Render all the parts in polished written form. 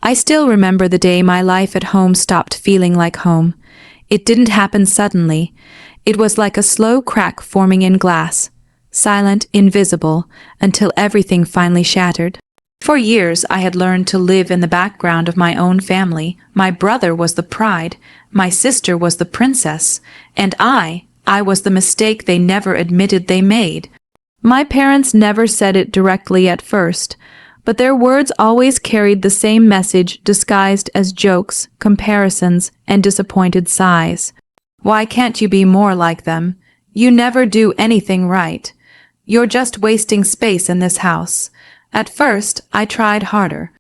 I still remember the day my life at home stopped feeling like home. It didn't happen suddenly. It was like a slow crack forming in glass, silent, invisible, until everything finally shattered. For years I had learned to live in the background of my own family. My brother was the pride, my sister was the princess, and I was the mistake they never admitted they made. My parents never said it directly at first, but their words always carried the same message disguised as jokes, comparisons, and disappointed sighs. Why can't you be more like them? You never do anything right. You're just wasting space in this house. At first, I tried harder.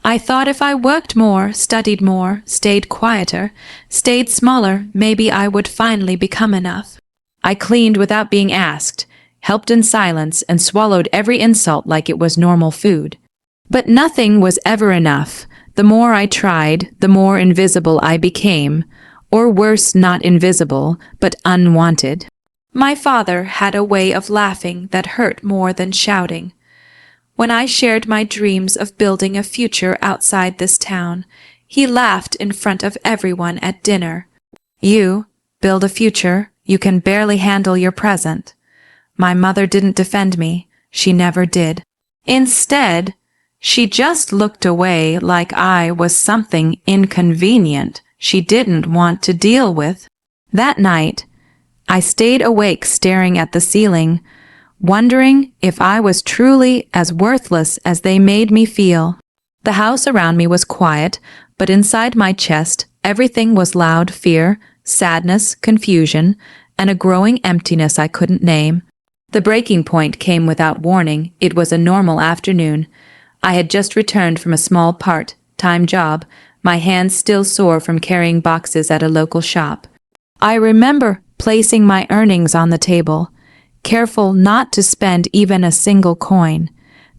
I thought if I worked more, studied more, stayed quieter, stayed smaller, maybe I would finally become enough. I cleaned without being asked, helped in silence, and swallowed every insult like it was normal food. But nothing was ever enough. The more I tried, the more invisible I became, or worse, not invisible, but unwanted. My father had a way of laughing that hurt more than shouting. When I shared my dreams of building a future outside this town, he laughed in front of everyone at dinner. You build a future, you can barely handle your present. My mother didn't defend me. She never did. Instead, she just looked away like I was something inconvenient she didn't want to deal with. That night, I stayed awake staring at the ceiling, wondering if I was truly as worthless as they made me feel. The house around me was quiet, but inside my chest, everything was loud fear, sadness, confusion, and a growing emptiness I couldn't name. The breaking point came without warning. It was a normal afternoon. I had just returned from a small part-time job, my hands still sore from carrying boxes at a local shop. I remember placing my earnings on the table, careful not to spend even a single coin,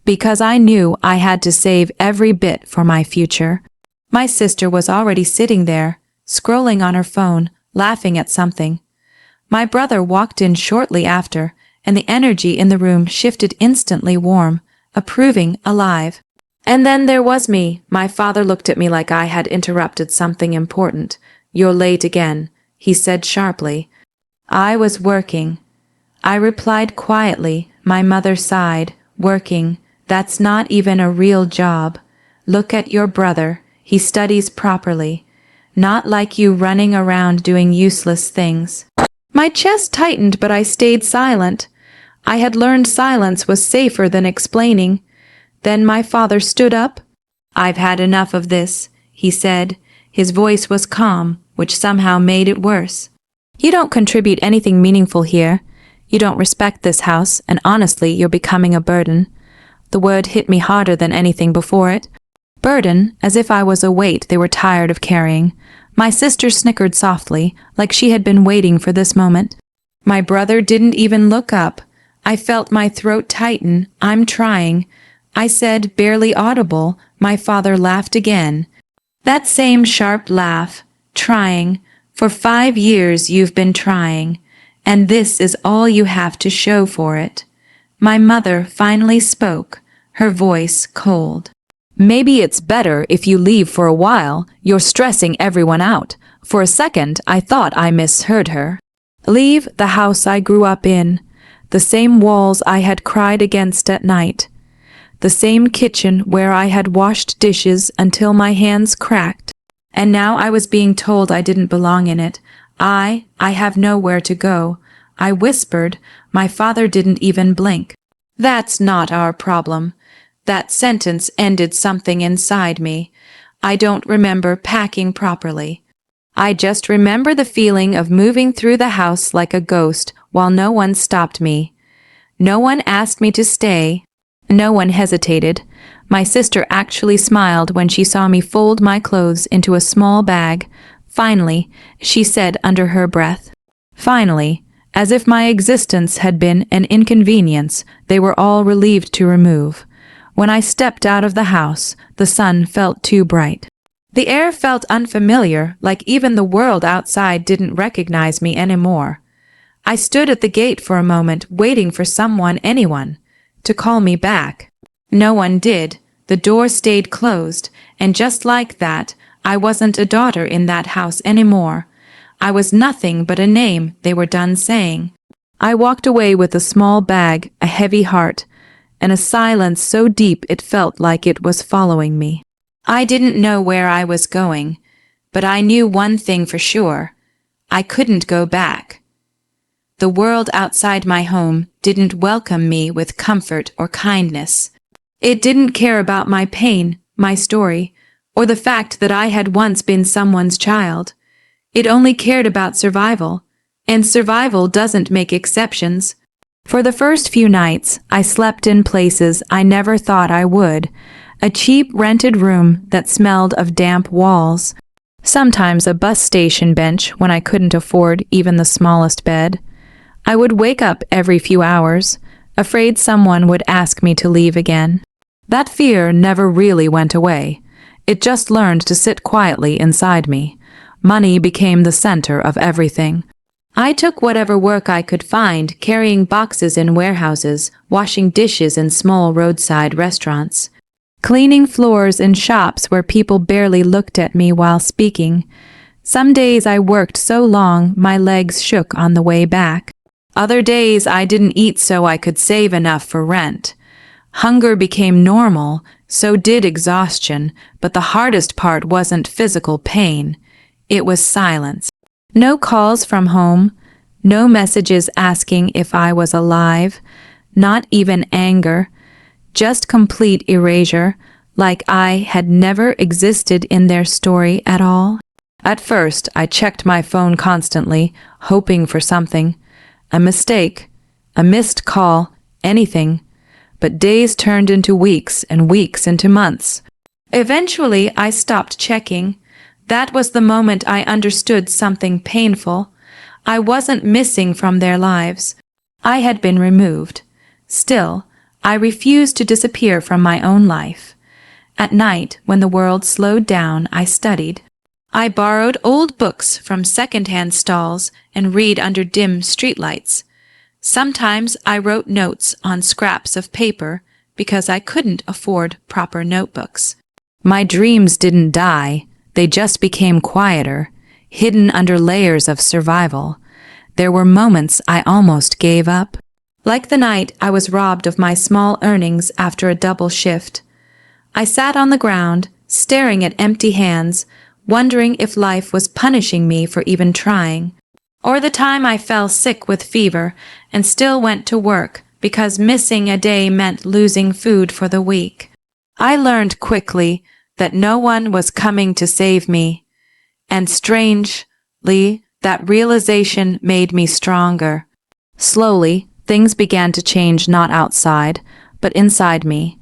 because I knew I had to save every bit for my future. My sister was already sitting there, scrolling on her phone, laughing at something. My brother walked in shortly after, and the energy in the room shifted instantly warm, approving, alive. And then there was me. My father looked at me like I had interrupted something important. "You're late again," he said sharply. I was working. I replied quietly. My mother sighed. "Working? That's not even a real job. Look at your brother. He studies properly. Not like you running around doing useless things." My chest tightened, but I stayed silent. I had learned silence was safer than explaining. Then my father stood up. "I've had enough of this," he said. His voice was calm, which somehow made it worse. "You don't contribute anything meaningful here. You don't respect this house, and honestly, you're becoming a burden." The word hit me harder than anything before it. Burden, as if I was a weight they were tired of carrying. My sister snickered softly, like she had been waiting for this moment. My brother didn't even look up. I felt my throat tighten. "I'm trying," I said, barely audible. My father laughed again. That same sharp laugh. "Trying. For 5 years you've been trying, and this is all you have to show for it." My mother finally spoke, her voice cold. "Maybe it's better if you leave for a while. You're stressing everyone out." For a second, I thought I misheard her. Leave the house I grew up in, the same walls I had cried against at night, the same kitchen where I had washed dishes until my hands cracked. And now I was being told I didn't belong in it. I have nowhere to go. I whispered. My father didn't even blink. "That's not our problem." That sentence ended something inside me. I don't remember packing properly. I just remember the feeling of moving through the house like a ghost while no one stopped me. No one asked me to stay. No one hesitated. My sister actually smiled when she saw me fold my clothes into a small bag. "Finally," she said under her breath. Finally, as if my existence had been an inconvenience they were all relieved to remove. When I stepped out of the house, the sun felt too bright. The air felt unfamiliar, like even the world outside didn't recognize me anymore. I stood at the gate for a moment, waiting for anyone, to call me back. No one did. The door stayed closed, And just like that, I wasn't a daughter in that house anymore. I was nothing but a name they were done saying. I walked away with a small bag, a heavy heart, and a silence so deep it felt like it was following me. I didn't know where I was going, but I knew one thing for sure. I couldn't go back. The world outside my home didn't welcome me with comfort or kindness. It didn't care about my pain, my story, or the fact that I had once been someone's child. It only cared about survival, and survival doesn't make exceptions. For the first few nights, I slept in places I never thought I would. A cheap rented room that smelled of damp walls. Sometimes a bus station bench when I couldn't afford even the smallest bed. I would wake up every few hours, afraid someone would ask me to leave again. That fear never really went away. It just learned to sit quietly inside me. Money became the center of everything. I took whatever work I could find, carrying boxes in warehouses, washing dishes in small roadside restaurants, cleaning floors in shops where people barely looked at me while speaking. Some days I worked so long my legs shook on the way back. Other days I didn't eat so I could save enough for rent. Hunger became normal, so did exhaustion, but the hardest part wasn't physical pain. It was silence. No calls from home, no messages asking if I was alive, not even anger, just complete erasure, like I had never existed in their story at all. At first, I checked my phone constantly, hoping for something. A mistake, a missed call, anything. But days turned into weeks and weeks into months. Eventually, I stopped checking. That was the moment I understood something painful. I wasn't missing from their lives. I had been removed. Still, I refused to disappear from my own life. At night, when the world slowed down, I studied. I borrowed old books from second-hand stalls and read under dim streetlights. Sometimes I wrote notes on scraps of paper because I couldn't afford proper notebooks. My dreams didn't die. They just became quieter, hidden under layers of survival. There were moments I almost gave up. Like the night I was robbed of my small earnings after a double shift. I sat on the ground, staring at empty hands, wondering if life was punishing me for even trying. Or the time I fell sick with fever and still went to work because missing a day meant losing food for the week. I learned quickly that no one was coming to save me, and strangely, that realization made me stronger. Slowly, things began to change not outside, but inside me.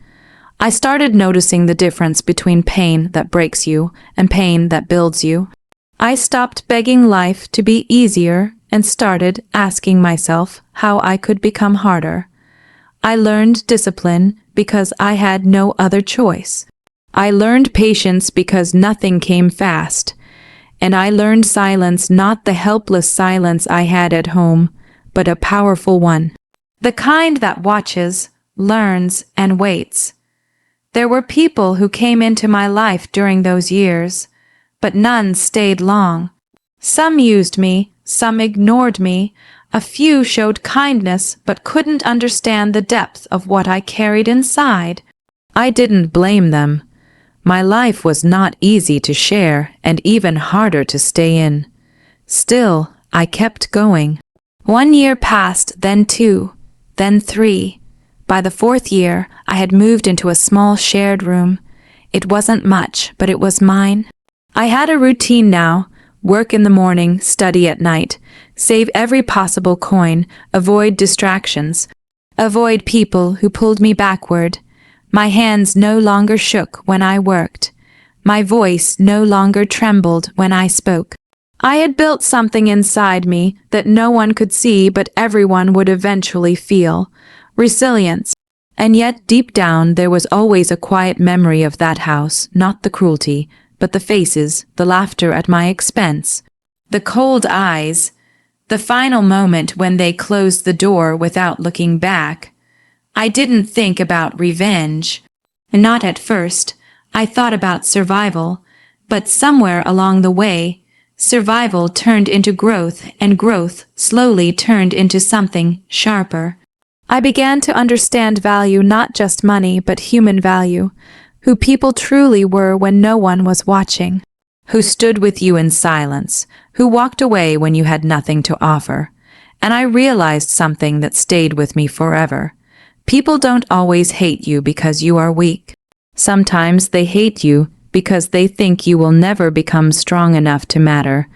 I started noticing the difference between pain that breaks you and pain that builds you. I stopped begging life to be easier and started asking myself how I could become harder. I learned discipline because I had no other choice. I learned patience because nothing came fast. And I learned silence, not the helpless silence I had at home, but a powerful one. The kind that watches, learns, and waits. There were people who came into my life during those years, but none stayed long. Some used me, some ignored me, a few showed kindness but couldn't understand the depth of what I carried inside. I didn't blame them. My life was not easy to share and even harder to stay in. Still, I kept going. 1 year passed, then 2, then 3. By the 4th year, I had moved into a small shared room. It wasn't much, but it was mine. I had a routine now. Work in the morning, study at night, save every possible coin, avoid distractions, avoid people who pulled me backward. My hands no longer shook when I worked. My voice no longer trembled when I spoke. I had built something inside me that no one could see but everyone would eventually feel. Resilience. And yet deep down there was always a quiet memory of that house, not the cruelty, but the faces, the laughter at my expense, the cold eyes, the final moment when they closed the door without looking back. I didn't think about revenge. Not at first. I thought about survival, but somewhere along the way, survival turned into growth, and growth slowly turned into something sharper. I began to understand value, not just money, but human value, who people truly were when no one was watching, who stood with you in silence, who walked away when you had nothing to offer. And I realized something that stayed with me forever. People don't always hate you because you are weak. Sometimes they hate you because they think you will never become strong enough to matter.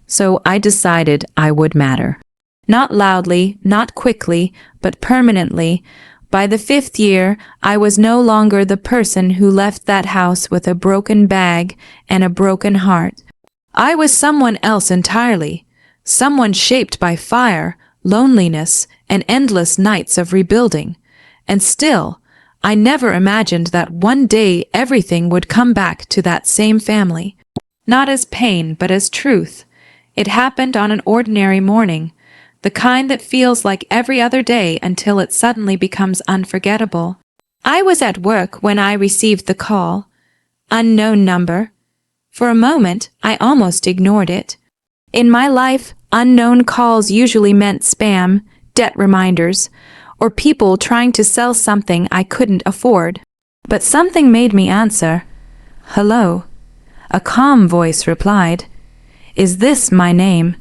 So I decided I would matter. Not loudly, not quickly, but permanently. By the 5th year, I was no longer the person who left that house with a broken bag and a broken heart. I was someone else entirely, someone shaped by fire, loneliness, and endless nights of rebuilding. And still, I never imagined that one day everything would come back to that same family. Not as pain, but as truth. It happened on an ordinary morning, the kind that feels like every other day until it suddenly becomes unforgettable. I was at work when I received the call. Unknown number. For a moment, I almost ignored it. In my life, unknown calls usually meant spam, debt reminders, or people trying to sell something I couldn't afford. But something made me answer. Hello. A calm voice replied. Is this my name?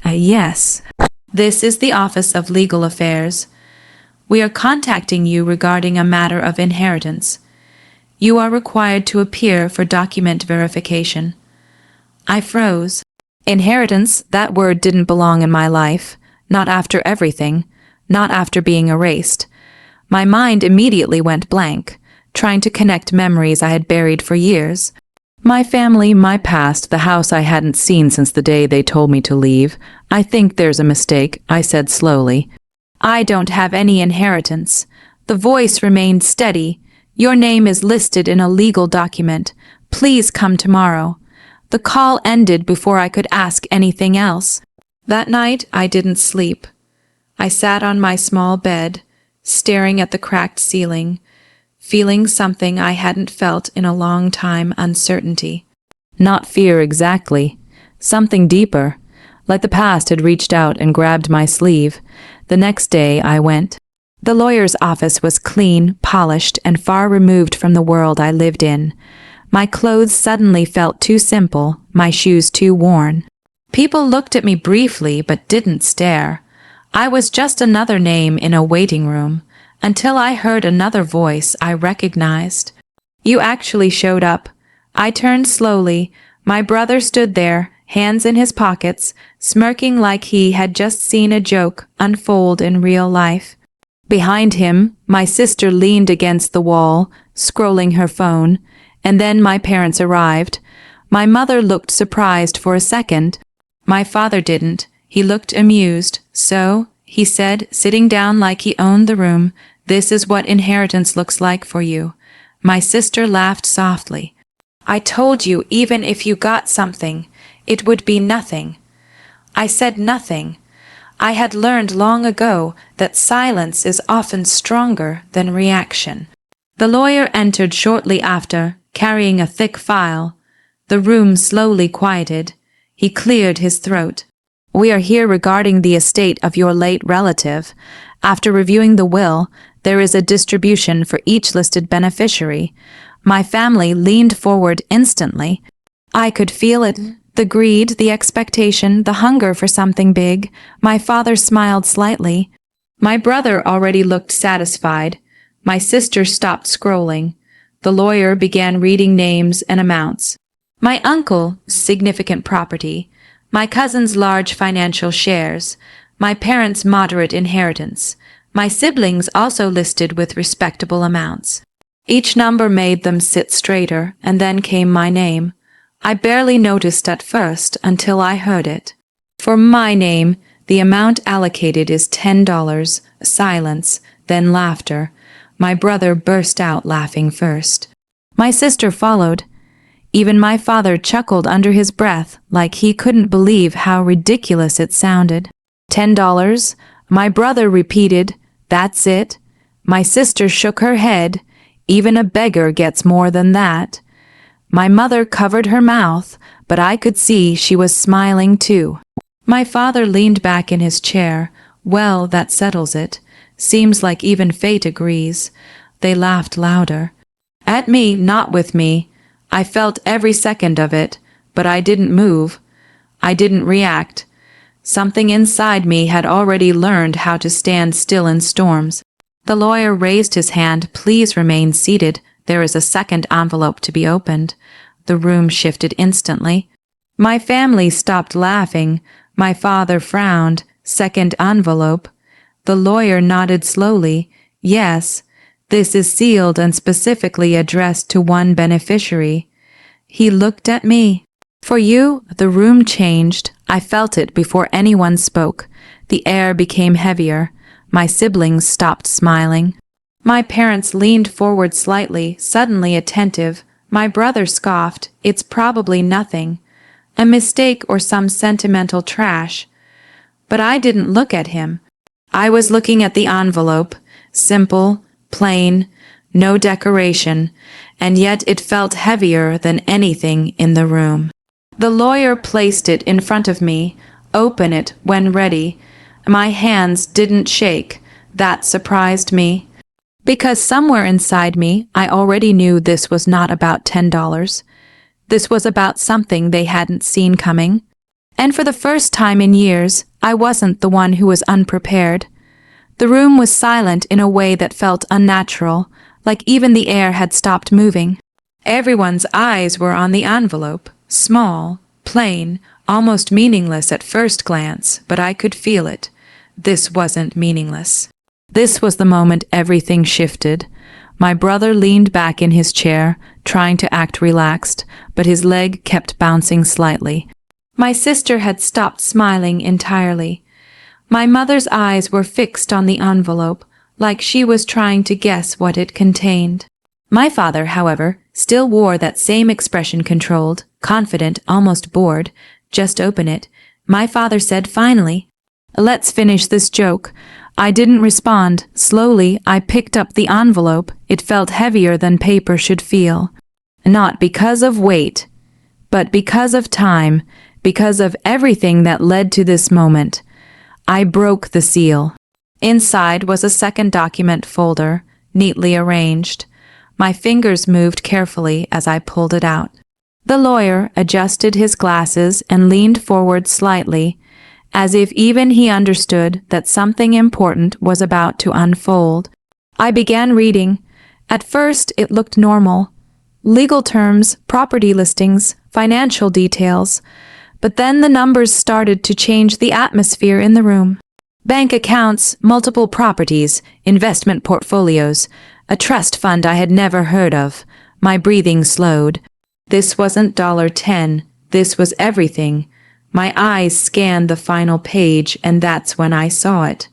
Yes. This is the Office of Legal Affairs. We are contacting you regarding a matter of inheritance. You are required to appear for document verification. I froze. Inheritance, that word didn't belong in my life. Not after everything. Not after being erased. My mind immediately went blank, trying to connect memories I had buried for years. My family, my past, the house I hadn't seen since the day they told me to leave. I think there's a mistake, I said slowly. I don't have any inheritance. The voice remained steady. Your name is listed in a legal document. Please come tomorrow. The call ended before I could ask anything else. That night, I didn't sleep. I sat on my small bed, staring at the cracked ceiling, feeling something I hadn't felt in a long time, uncertainty. Not fear exactly, something deeper, like the past had reached out and grabbed my sleeve. The next day I went. The lawyer's office was clean, polished, and far removed from the world I lived in. My clothes suddenly felt too simple, my shoes too worn. People looked at me briefly but didn't stare. I was just another name in a waiting room, until I heard another voice I recognized. You actually showed up. I turned slowly. My brother stood there, hands in his pockets, smirking like he had just seen a joke unfold in real life. Behind him, my sister leaned against the wall, scrolling her phone, and then my parents arrived. My mother looked surprised for a second. My father didn't. He looked amused. So, he said, sitting down like he owned the room, this is what inheritance looks like for you. My sister laughed softly. I told you even if you got something, it would be nothing. I said nothing. I had learned long ago that silence is often stronger than reaction. The lawyer entered shortly after, carrying a thick file. The room slowly quieted. He cleared his throat. We are here regarding the estate of your late relative. After reviewing the will, there is a distribution for each listed beneficiary. My family leaned forward instantly. I could feel it. The greed, the expectation, the hunger for something big. My father smiled slightly. My brother already looked satisfied. My sister stopped scrolling. The lawyer began reading names and amounts. My uncle, significant property. My cousin's large financial shares. My parents' moderate inheritance. My siblings also listed with respectable amounts. Each number made them sit straighter, and then came my name. I barely noticed at first until I heard it. For my name, the amount allocated is $10. Silence, then laughter. My brother burst out laughing first. My sister followed. Even my father chuckled under his breath, like he couldn't believe how ridiculous it sounded. $10? My brother repeated, That's it. My sister shook her head. Even a beggar gets more than that. My mother covered her mouth, but I could see she was smiling too. My father leaned back in his chair. Well, that settles it. Seems like even fate agrees. They laughed louder. At me, not with me. I felt every second of it, but I didn't move. I didn't react. Something inside me had already learned how to stand still in storms. The lawyer raised his hand. Please remain seated. There is a second envelope to be opened. The room shifted instantly. My family stopped laughing. My father frowned. Second envelope. The lawyer nodded slowly. Yes, this is sealed and specifically addressed to one beneficiary. He looked at me. For you, the room changed. I felt it before anyone spoke. The air became heavier. My siblings stopped smiling. My parents leaned forward slightly, suddenly attentive. My brother scoffed. It's probably nothing. A mistake or some sentimental trash. But I didn't look at him. I was looking at the envelope. Simple, plain, no decoration, and yet it felt heavier than anything in the room. The lawyer placed it in front of me. Open it when ready. My hands didn't shake. That surprised me. Because somewhere inside me, I already knew this was not about $10. This was about something they hadn't seen coming. And for the first time in years, I wasn't the one who was unprepared. The room was silent in a way that felt unnatural, like even the air had stopped moving. Everyone's eyes were on the envelope. Small, plain, almost meaningless at first glance, but I could feel it. This wasn't meaningless. This was the moment everything shifted. My brother leaned back in his chair, trying to act relaxed, but his leg kept bouncing slightly. My sister had stopped smiling entirely. My mother's eyes were fixed on the envelope, like she was trying to guess what it contained. My father, however, still wore that same expression, controlled, confident, almost bored. Just open it. My father said finally. Let's finish this joke. I didn't respond. Slowly, I picked up the envelope. It felt heavier than paper should feel. Not because of weight, but because of time, because of everything that led to this moment. I broke the seal. Inside was a second document folder, neatly arranged. My fingers moved carefully as I pulled it out. The lawyer adjusted his glasses and leaned forward slightly, as if even he understood that something important was about to unfold. I began reading. At first, it looked normal. Legal terms, property listings, financial details. But then the numbers started to change the atmosphere in the room. Bank accounts, multiple properties, investment portfolios, a trust fund I had never heard of. My breathing slowed. This wasn't $10. This was everything. My eyes scanned the final page, and that's when I saw it.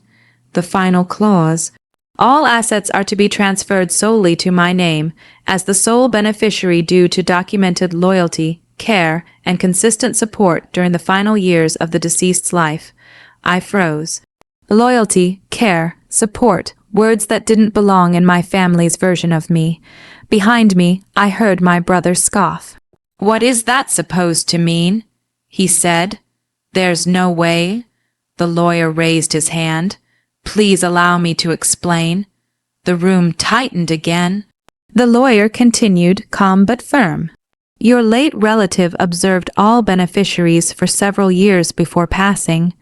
The final clause. All assets are to be transferred solely to my name, as the sole beneficiary due to documented loyalty, care, and consistent support during the final years of the deceased's life. I froze. Loyalty, care, support, words that didn't belong in my family's version of me. Behind me, I heard my brother scoff. "What is that supposed to mean?" he said. "There's no way." The lawyer raised his hand. "Please allow me to explain." The room tightened again. The lawyer continued, calm but firm. "Your late relative observed all beneficiaries for several years before passing.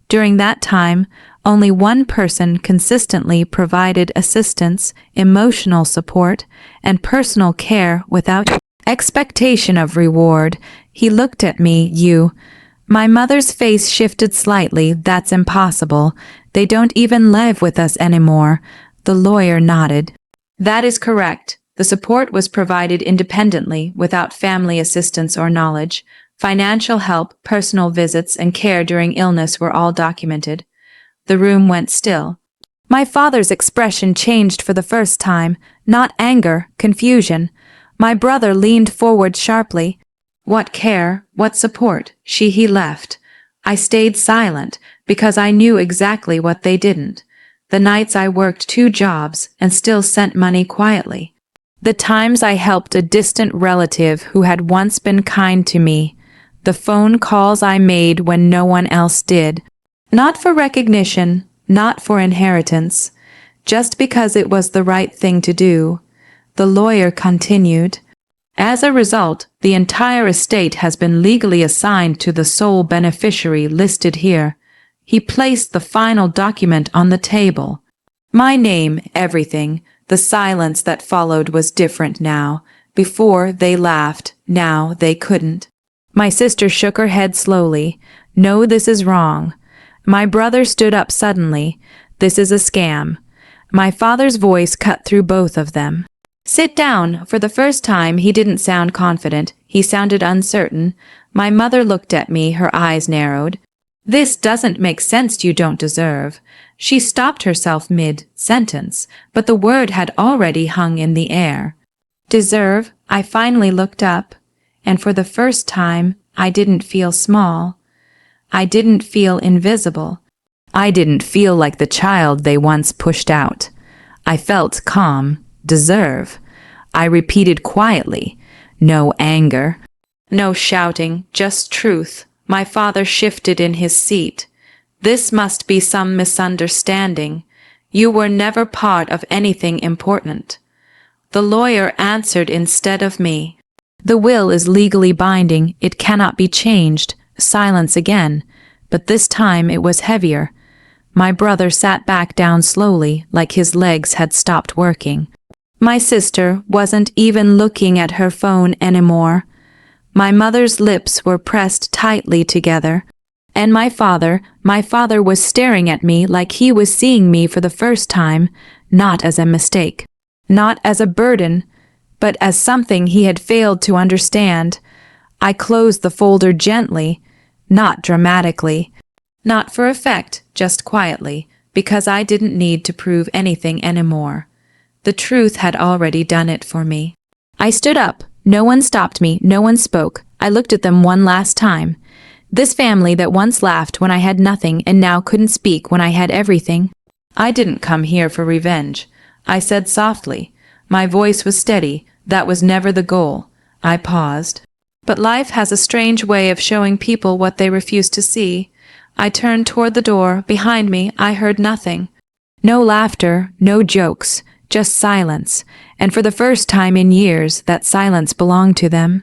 During that time, only one person consistently provided assistance, emotional support, and personal care without expectation of reward. He looked at me. You." My mother's face shifted slightly. "That's impossible. They don't even live with us anymore." The lawyer nodded. "That is correct. The support was provided independently, without family assistance or knowledge. Financial help, personal visits, and care during illness were all documented." The room went still. My father's expression changed for the first time, not anger, confusion. My brother leaned forward sharply. "What care, what support?" He left. I stayed silent, because I knew exactly what they didn't. The nights I worked 2 jobs and still sent money quietly. The times I helped a distant relative who had once been kind to me. The phone calls I made when no one else did. Not for recognition, not for inheritance, just because it was the right thing to do. The lawyer continued. As a result, the entire estate has been legally assigned to the sole beneficiary listed here. He placed the final document on the table. My name, everything. The silence that followed was different now. Before, they laughed. Now, they couldn't. My sister shook her head slowly. No, this is wrong. My brother stood up suddenly. This is a scam. My father's voice cut through both of them. Sit down. For the first time, he didn't sound confident. He sounded uncertain. My mother looked at me, her eyes narrowed. This doesn't make sense. You don't deserve. She stopped herself mid-sentence, but the word had already hung in the air. Deserve? I finally looked up, and for the first time, I didn't feel small. I didn't feel invisible. I didn't feel like the child they once pushed out. I felt calm. Deserve. I repeated quietly. No anger. No shouting, just truth. My father shifted in his seat. This must be some misunderstanding. You were never part of anything important. The lawyer answered instead of me. The will is legally binding. It cannot be changed. Silence again. But this time it was heavier. My brother sat back down slowly, like his legs had stopped working. My sister wasn't even looking at her phone anymore. My mother's lips were pressed tightly together. And my father was staring at me like he was seeing me for the first time, not as a mistake, not as a burden, but as something he had failed to understand. I closed the folder gently, not dramatically, not for effect, just quietly, because I didn't need to prove anything anymore. The truth had already done it for me. I stood up. No one stopped me. No one spoke. I looked at them one last time. This family that once laughed when I had nothing and now couldn't speak when I had everything. I didn't come here for revenge. I said softly. My voice was steady. That was never the goal. I paused. But life has a strange way of showing people what they refuse to see. I turned toward the door. Behind me, I heard nothing. No laughter, no jokes, just silence. And for the first time in years, that silence belonged to them.